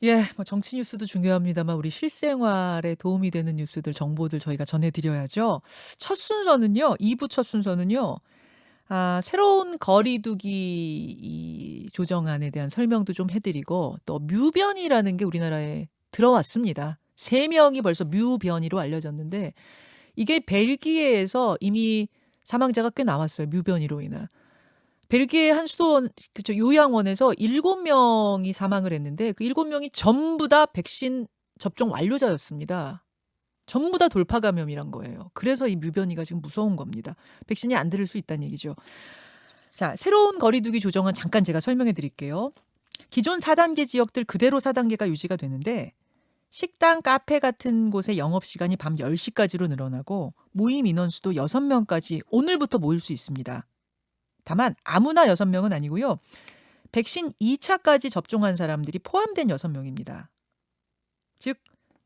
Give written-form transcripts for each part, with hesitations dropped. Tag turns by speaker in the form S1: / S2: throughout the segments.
S1: 예. 뭐 정치 뉴스도 중요합니다만 우리 실생활에 도움이 되는 뉴스들 정보들 저희가 전해 드려야죠. 첫 순서는요. 2부 첫 순서는요. 새로운 거리 두기 이 조정안에 대한 설명도 좀 해 드리고 또 뮤변이라는 게 우리나라에 들어왔습니다. 3 명이 벌써 뮤변이로 알려졌는데 이게 벨기에에서 이미 사망자가 꽤 나왔어요, 뮤변이로 인한. 벨기에 한 수도원 그쵸 요양원에서 7 명이 사망을 했는데 그 7 명이 전부 다 백신 접종 완료자였습니다. 전부 다 돌파 감염이란 거예요. 그래서 이 뮤변이가 지금 무서운 겁니다. 백신이 안 들을 수 있다는 얘기죠. 자, 새로운 거리 두기 조정안 잠깐 제가 설명해 드릴게요. 기존 4 단계 지역들 그대로 4 단계가 유지가 되는데 식당, 카페 같은 곳의 영업 시간이 밤 10 시까지로 늘어나고 모임 인원 수도 6 명까지 오늘부터 모일 수 있습니다. 다만 아무나 6 명은 아니고요. 백신 2 차까지 접종한 사람들이 포함된 6 명입니다. 즉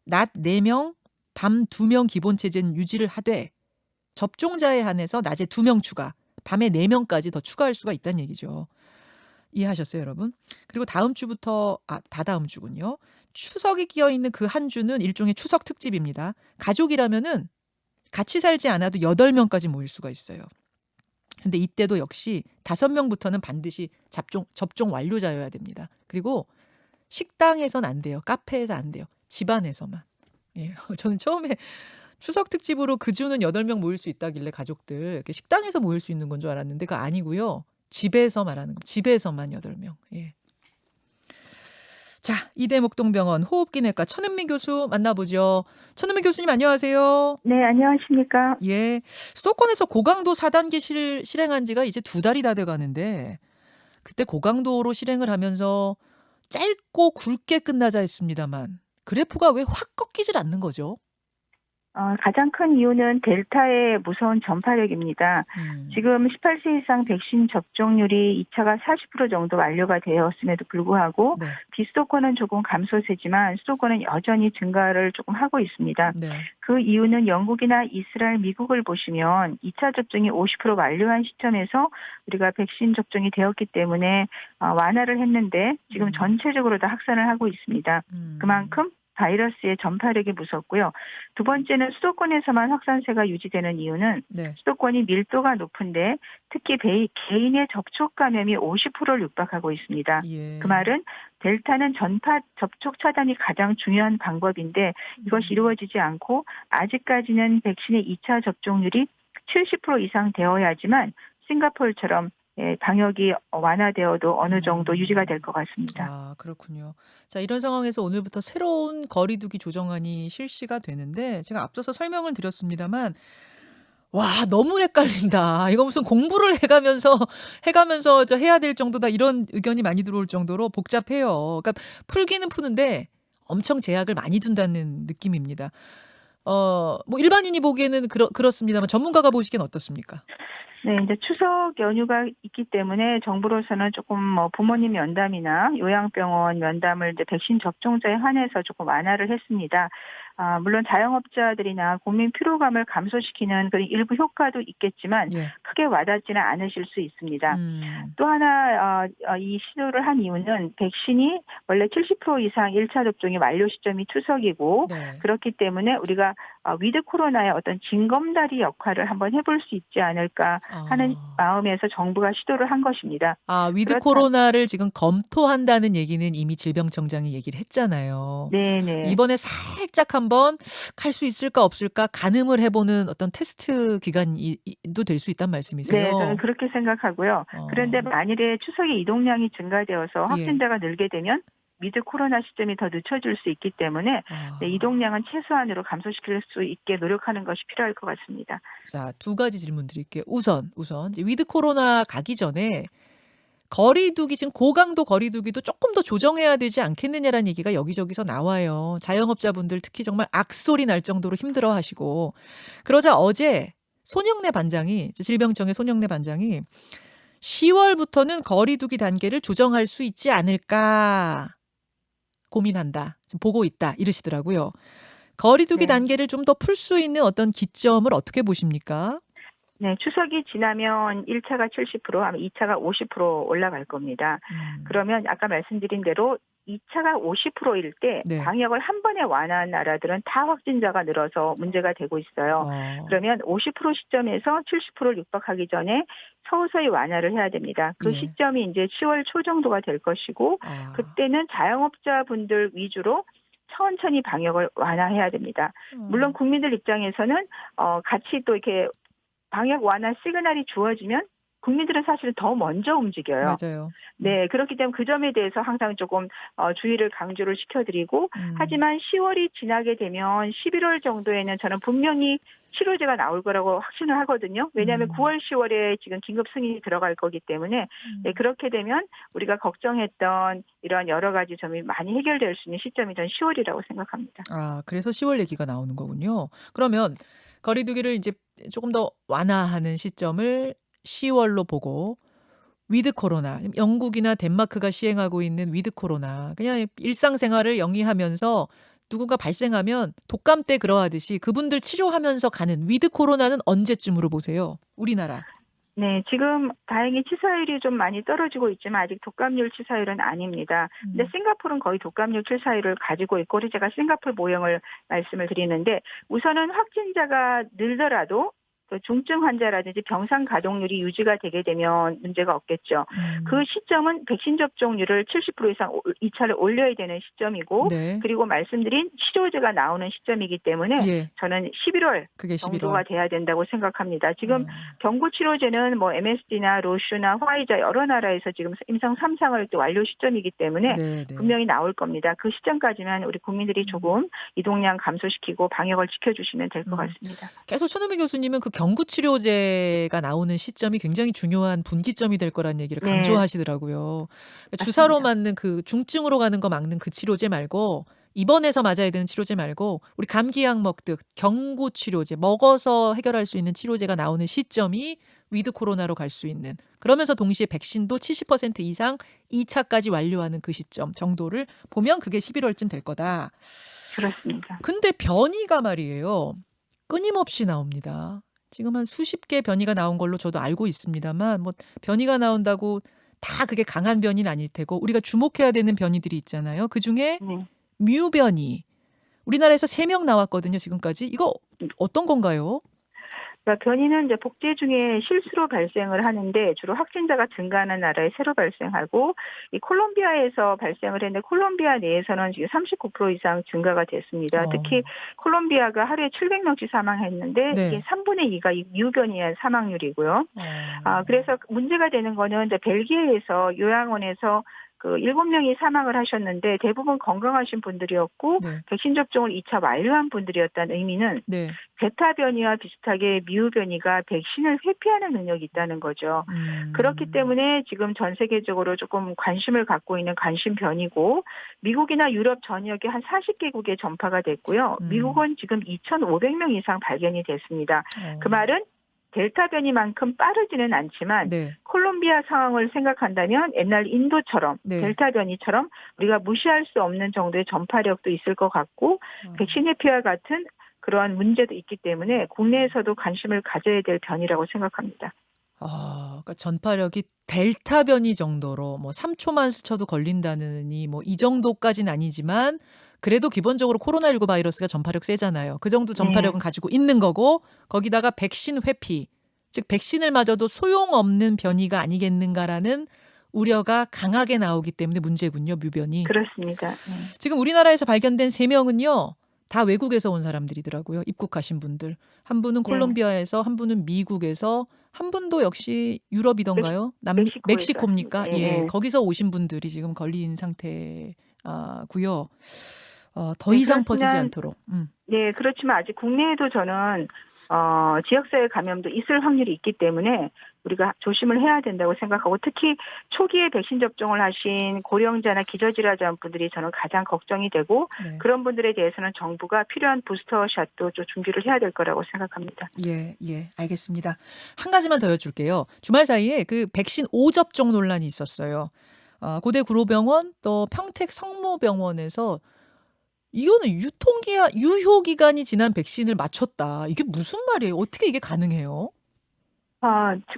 S1: 낮 4 명, 밤 2 명 기본 체제는 유지를 하되 접종자에 한해서 낮에 2 명 추가, 밤에 4 명까지 더 추가할 수가 있다는 얘기죠. 이해하셨어요, 여러분? 그리고 다음 주부터 다다음 주군요. 추석이 끼어 있는 그 한 주는 일종의 추석 특집입니다. 가족이라면은 같이 살지 않아도 8 명까지 모일 수가 있어요. 근데 이때도 역시 5 명부터는 반드시 접종 완료자여야 됩니다. 그리고 식당에선 안 돼요. 카페에서 안 돼요. 집안에서만. 예. 저는 처음에 추석 특집으로 그 주는 8명 모일 수 있다길래 가족들 이렇게 식당에서 모일 수 있는 건 줄 알았는데 그거 아니고요. 집에서 말하는 거. 집에서만 8 명. 예. 자, 이대목동병원 호흡기내과 천은미 교수 만나보죠. 천은미 교수님 안녕하세요.
S2: 네, 안녕하십니까?
S1: 예. 수도권에서 고강도 4 단계 실행한 지가 이제 2 달이 다 돼 가는데 그때 고강도로 실행을 하면서 짧고 굵게 끝나자 했습니다만 그래프가 왜 확 꺾이질 않는 거죠?
S2: 가장 큰 이유는 델타의 무서운 전파력입니다.
S1: 음.
S2: 지금 18세 이상 백신 접종률이 2 차가 40% 정도 완료가 되었음에도 불구하고
S1: 네.
S2: 비수도권은 조금 감소세지만 수도권은 여전히 증가를 조금 하고 있습니다.
S1: 네.
S2: 그 이유는 영국이나 이스라엘, 미국을 보시면 2차 접종이 50% 완료한 시점에서 우리가 백신 접종이 되었기 때문에 완화를 했는데 지금
S1: 음.
S2: 전체적으로 다 확산을 하고 있습니다.
S1: 음.
S2: 그만큼 바이러스의 전파력이 무섭고요. 두 번째는 수도권에서만 확산세가 유지되는 이유는
S1: 네.
S2: 수도권이 밀도가 높은데 특히 개인의 접촉 감염이 50%를 육박하고 있습니다. 그
S1: 예.
S2: 말은 델타는 전파 접촉 차단이 가장 중요한 방법인데 이것이
S1: 음.
S2: 이루어지지 않고 아직까지는 백신의 2차 접종률이 70% 이상 되어야지만 싱가포르처럼 방역이 완화되어도 어느 정도 유지가 될
S1: 음.
S2: 것 같습니다.
S1: 그렇군요. 자, 이런 상황에서 오늘부터 새로운 거리 두기 조정안이 실시가 되는데 제가 앞서서 설명을 드렸습니다만 와 너무 헷갈린다. 이거 무슨 공부를 해 가면서 해야 될 정도다 이런 의견이 많이 들어올 정도로 복잡해요. 그러니까 풀기는 푸는데 엄청 제약을 많이 둔다는 느낌입니다. 뭐 일반인이 보기에는 그렇습니다만 전문가가 보시기엔 어떻습니까?
S2: 네, 이제 추석 연휴가 있기 때문에 정부로서는 조금 부모님 면담이나 요양병원 면담을 이제 백신 접종자에 한해서 조금 완화를 했습니다. 물론 자영업자들이나 국민 피로감을 감소시키는 그런 일부 효과도 있겠지만
S1: 예.
S2: 크게 와닿지는 않으실 수 있습니다.
S1: 음.
S2: 또 하나 이 시도를 한 이유는 백신이 원래 70% 이상 1차 접종이 완료 시점이 추석이고
S1: 네.
S2: 그렇기 때문에 우리가 위드 코로나의 어떤 징검다리 역할을 한번 해볼 수 있지 않을까 하는
S1: 아.
S2: 마음에서 정부가 시도를 한 것입니다.
S1: 위드
S2: 그렇다
S1: 코로나를 지금 검토한다는 얘기는 이미 질병청장이 얘기를 했잖아요.
S2: 네네.
S1: 이번에 살짝 한번 갈 수 있을까 없을까 가늠을 해 보는 어떤 테스트 기간이 도 될 수 있다는
S2: 네, 저는
S1: 말씀이세요?
S2: 그렇게 생각하고요. 그런데
S1: 어.
S2: 만일에 추석에 이동량이 증가되어서
S1: 예.
S2: 확진자가 늘게 되면 위드 코로나 시점이 더 늦춰질 수 있기 때문에 네,
S1: 아.
S2: 이동량은 최소한으로 감소시킬 수 있게 노력하는 것이 필요할 것 같습니다.
S1: 자, 2 가지 질문 드릴게요. 우선 이제 위드 코로나 가기 전에 거리 두기 지금 고강도 거리 두기도 쪼끔 더 조정해야 되지 않겠느냐라는 얘기가 여기저기서 나와요. 자영업자분들 특히 정말 악소리 날 정도로 힘들어하시고. 그러자 어제 손영래 반장이 질병청의 손영래 반장이 "10 월부터는 거리 두기 단계를 조정할 수 있지 않을까 고민한다. 지금 보고 있다." 이러시더라고요. 거리 두기
S2: 네.
S1: 단계를 좀 더 풀 수 있는 어떤 기점을 어떻게 보십니까?
S2: 네. 추석이 지나면 1 차가 70% 아마 2 차가 50% 올라갈 겁니다.
S1: 음.
S2: 그러면 아까 말씀드린 대로 2차가 50%일 때
S1: 네.
S2: 방역을 한 번에 완화한 나라들은 다 확진자가 늘어서 문제가 되고 있어요.
S1: 어.
S2: 그러면 50% 시점에서 70%를 육박하기 전에 서서히 완화를 해야 됩니다. 그
S1: 예.
S2: 시점이 이제 10월 초 정도가 될 것이고
S1: 아.
S2: 그때는 자영업자분들 위주로 천천히 방역을 완화해야 됩니다. 물론
S1: 어.
S2: 국민들 입장에서는 같이 또 이렇게 방역 완화 시그널이 주어지면 국민들은 사실은 더 먼저 움직여요.
S1: 맞아요.
S2: 네. 그렇기 때문에 그 점에 대해서 항상 조금 주의를 강조를 시켜드리고
S1: 음.
S2: 하지만 10월이 지나게 되면 11월 정도에는 저는 분명히 치료제가 나올 거라고 확신을 하거든요. 왜냐하면
S1: 음.
S2: 9월, 10월에 지금 긴급 승인이 들어갈 거기 때문에 네,
S1: 음.
S2: 그렇게 되면 우리가 걱정했던 이런 여러 가지 점이 많이 해결될 수 있는 시점이 전 10월이라고 생각합니다.
S1: 아 그래서 10월 얘기가 나오는 거군요. 그러면 거리 두기를 이제 조금 더 완화하는 시점을 10월로 보고 위드 코로나 영국이나 덴마크가 시행하고 있는 위드 코로나 그냥 일상생활을 영위하면서 누군가 발생하면 독감 때 그러하듯이 그분들 치료하면서 가는 위드 코로나는 언제쯤으로 보세요? 우리나라.
S2: 네. 지금 다행히 치사율이 좀 많이 떨어지고 있지만 아직 독감률 치사율은 아닙니다. 근데
S1: 음.
S2: 싱가포르는 거의 독감률 치사율을 가지고 있고 우리 제가 싱가포르 모형을 말씀을 드리는데 우선은 확진자가 늘더라도 그 중증 환자라든지 병상 가동률이 유지가 되게 되면 문제가 없겠죠. 그
S1: 음.
S2: 시점은 백신 접종률을 70% 이상 2차를 올려야 되는 시점이고
S1: 네.
S2: 그리고 말씀드린 치료제가 나오는 시점이기 때문에
S1: 예.
S2: 저는 11월
S1: 그게 11월.
S2: 정도가 돼야 된다고 생각합니다. 지금
S1: 어.
S2: 경구 치료제는 뭐 MSD나 로슈나 화이자 여러 나라에서 지금 임상 3상을 또 완료 시점이기 때문에
S1: 네네.
S2: 분명히 나올 겁니다. 그 시점까지만 우리 국민들이
S1: 음.
S2: 조금 이동량 감소시키고 방역을 지켜주시면 될 것
S1: 음.
S2: 같습니다.
S1: 계속 천우미 교수님은 그 경구 치료제가 나오는 시점이 굉장히 중요한 분기점이 될 거란 얘기를
S2: 네,
S1: 강조하시더라고요. 그러니까 주사로
S2: 맞습니다.
S1: 맞는 그 중증으로 가는 거 막는 그 치료제 말고 입원해서 맞아야 되는 치료제 말고 우리 감기약 먹듯 경구 치료제 먹어서 해결할 수 있는 치료제가 나오는 시점이 위드 코로나로 갈 수 있는 그러면서 동시에 백신도 70% 이상 2차까지 완료하는 그 시점 정도를 보면 그게 11월쯤 될 거다.
S2: 그렇습니다.
S1: 근데 변이가 말이에요. 끊임없이 나옵니다. 지금 한 수십 개 변이가 나온 걸로 저도 알고 있습니다만 뭐 변이가 나온다고 다 그게 강한 변이는 아닐 테고 우리가 주목해야 되는 변이들이 있잖아요. 그중에
S2: 네.
S1: 뮤 변이. 우리나라에서 3명 나왔거든요, 지금까지. 이거 어떤 건가요?
S2: 그러니까 변이는 이제 복제 중에 실수로 발생을 하는데 주로 확진자가 증가하는 나라에 새로 발생하고 이 콜롬비아에서 발생을 했는데 콜롬비아 내에서는 지금 39% 이상 증가가 됐습니다. 특히
S1: 어.
S2: 콜롬비아가 하루에 700명씩 사망했는데 이게
S1: 네.
S2: 3분의 2가 이 유변이의 사망률이고요.
S1: 어.
S2: 그래서 문제가 되는 거는 이제 벨기에에서 요양원에서 그 7명이 사망을 하셨는데 대부분 건강하신 분들이었고
S1: 네.
S2: 백신 접종을 2차 완료한 분들이었다는 의미는
S1: 네.
S2: 베타 변이와 비슷하게 미우 변이가 백신을 회피하는 능력이 있다는 거죠. 그렇기
S1: 음.
S2: 때문에 지금 전 세계적으로 조금 관심을 갖고 있는 관심 변이고 미국이나 유럽 전역에 한 40개국에 전파가 됐고요.
S1: 음.
S2: 미국은 지금 2,500명 이상 발견이 됐습니다. 그
S1: 어.
S2: 말은 델타 변이만큼 빠르지는 않지만
S1: 네.
S2: 콜롬비아 상황을 생각한다면 옛날 인도처럼
S1: 네.
S2: 델타 변이처럼 우리가 무시할 수 없는 정도의 전파력도 있을 것 같고
S1: 어.
S2: 백신 회피와 같은 그러한 문제도 있기 때문에 국내에서도 관심을 가져야 될 변이라고 생각합니다.
S1: 그러니까 전파력이 델타 변이 정도로 뭐 3초만 스쳐도 걸린다느니 뭐 이 정도까지는 아니지만 그래도 기본적으로 코로나19 바이러스가 전파력 세잖아요. 그 정도 전파력은
S2: 네.
S1: 가지고 있는 거고 거기다가 백신 회피, 즉 백신을 맞아도 소용없는 변이가 아니겠는가라는 우려가 강하게 나오기 때문에 문제군요, 뮤변이.
S2: 그렇습니다. 네.
S1: 지금 우리나라에서 발견된 3명은요. 다 외국에서 온 사람들이더라고요. 입국하신 분들. 한 분은
S2: 네.
S1: 콜롬비아에서 한 분은 미국에서 한 분도 역시 유럽이던가요?
S2: 멕시코에서 왔습니다.
S1: 멕시코입니까?
S2: 예.
S1: 예.
S2: 예.
S1: 거기서 오신 분들이 지금 걸린 상태고요. 더
S2: 네,
S1: 이상 퍼지지
S2: 그렇지만
S1: 않도록.
S2: 네, 그렇지만 아직 국내에도 저는 지역사회 감염도 있을 확률이 있기 때문에 우리가 조심을 해야 된다고 생각하고 특히 초기에 백신 접종을 하신 고령자나 기저질환자 분들이 저는 가장 걱정이 되고
S1: 네.
S2: 그런 분들에 대해서는 정부가 필요한 부스터샷도 좀 준비를 해야 될 거라고 생각합니다.
S1: 예, 예, 알겠습니다. 한 가지만 더 여쭐게요. 주말 사이에 그 백신 5접종 논란이 있었어요. 고대 구로병원 또 평택 성모병원에서 이거는 유효기간이 지난 백신을 맞췄다. 이게 무슨 말이에요? 어떻게 이게 가능해요?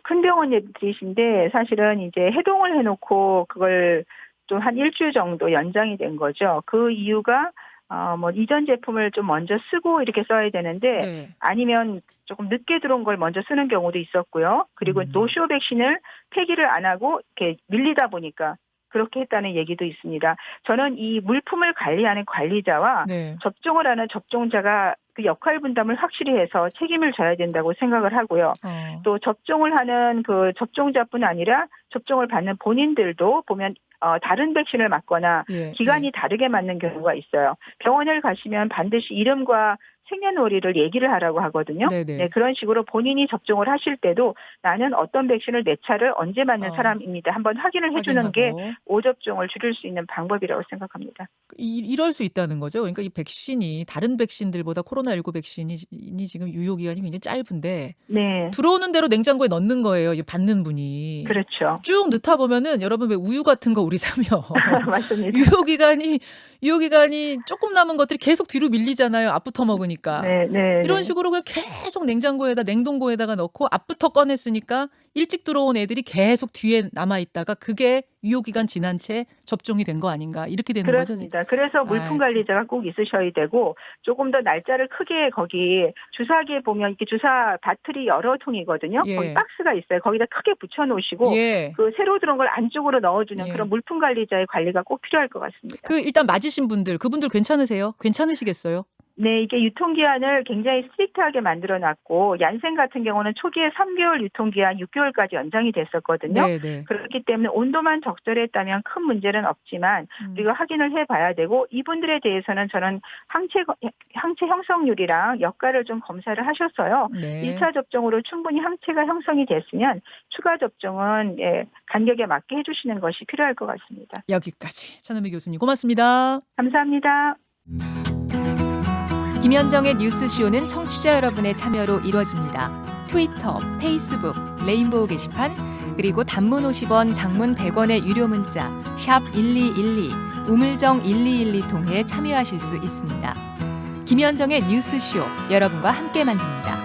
S2: 큰 병원들이신데 사실은 이제 해동을 해놓고 그걸 또 한 일주일 정도 연장이 된 거죠. 그 이유가 뭐 이전 제품을 좀 먼저 쓰고 이렇게 써야 되는데
S1: 네.
S2: 아니면 조금 늦게 들어온 걸 먼저 쓰는 경우도 있었고요. 그리고 노쇼 백신을 폐기를 안 하고 이렇게 밀리다 보니까 그렇게 했다는 얘기도 있습니다. 저는 이 물품을 관리하는 관리자와
S1: 네.
S2: 접종을 하는 접종자가 그 역할 분담을 확실히 해서 책임을 져야 된다고 생각을 하고요. 또 접종을 하는 그 접종자뿐 아니라 접종을 받는 본인들도 보면 다른 백신을 맞거나
S1: 예.
S2: 기간이 다르게 맞는 경우가 있어요. 병원을 가시면 반드시 이름과 생년월일을 얘기를 하라고 하거든요.
S1: 네네.
S2: 네, 그런 식으로 본인이 접종을 하실 때도 나는 어떤 백신을 몇 차를 언제 맞는 사람입니다. 한번 확인을 해주는 게
S1: 확인하고.
S2: 오접종을 줄일 수 있는 방법이라고 생각합니다.
S1: 이럴 수 있다는 거죠. 그러니까 이 백신이 다른 백신들보다 코로나19 백신이 지금 유효 기간이 굉장히 짧은데
S2: 네,
S1: 들어오는 대로 냉장고에 넣는 거예요. 이 받는 분이.
S2: 그렇죠.
S1: 쭉 넣다 보면은 여러분 왜 우유 같은 거 우리 사면
S2: 맞습니다.
S1: 유효 기간이 조금 남은 것들이 계속 뒤로 밀리잖아요. 앞부터 먹으니까.
S2: 네, 네,
S1: 이런
S2: 네.
S1: 식으로 그냥 계속 냉동고에다가 넣고 앞부터 꺼냈으니까 일찍 들어온 애들이 계속 뒤에 남아 있다가 그게 유효 기간 지난 채 접종이 된 거 아닌가 이렇게 되는 거죠.
S2: 그렇습니다. 그래서 물품
S1: 아이고.
S2: 관리자가 꼭 있으셔야 되고 조금 더 날짜를 크게 거기 주사기에 보면 이렇게 주사 바틀이 여러 통이거든요.
S1: 예.
S2: 거기 박스가 있어요. 거기다 크게 붙여놓으시고
S1: 예.
S2: 그 새로 들어온 걸 안쪽으로 넣어주는
S1: 예.
S2: 그런 물품 관리자의 관리가 꼭 필요할 것 같습니다.
S1: 그 일단 맞으신 분들 그분들 괜찮으세요? 괜찮으시겠어요?
S2: 네, 이게 유통기한을 굉장히 스트릭트하게 만들어놨고 얀센 같은 경우는 초기에 3개월 유통기한 6개월까지 연장이 됐었거든요.
S1: 네네.
S2: 그렇기 때문에 온도만 적절했다면 큰 문제는 없지만 우리가 확인을 해봐야 되고 이분들에 대해서는 저는 항체 형성률이랑 역할을 좀 검사를 하셨어요.
S1: 네.
S2: 1차 접종으로 충분히 항체가 형성이 됐으면 추가 접종은 간격에 맞게 해주시는 것이 필요할 것 같습니다.
S1: 여기까지 천은미 교수님 고맙습니다.
S2: 감사합니다.
S3: 김현정의 뉴스쇼는 청취자 여러분의 참여로 이루어집니다. 트위터, 페이스북, 레인보우 게시판, 그리고 단문 50원, 장문 100원의 유료 문자 샵 1212, 우물정 1212 통해 참여하실 수 있습니다. 김현정의 뉴스쇼, 여러분과 함께 만듭니다.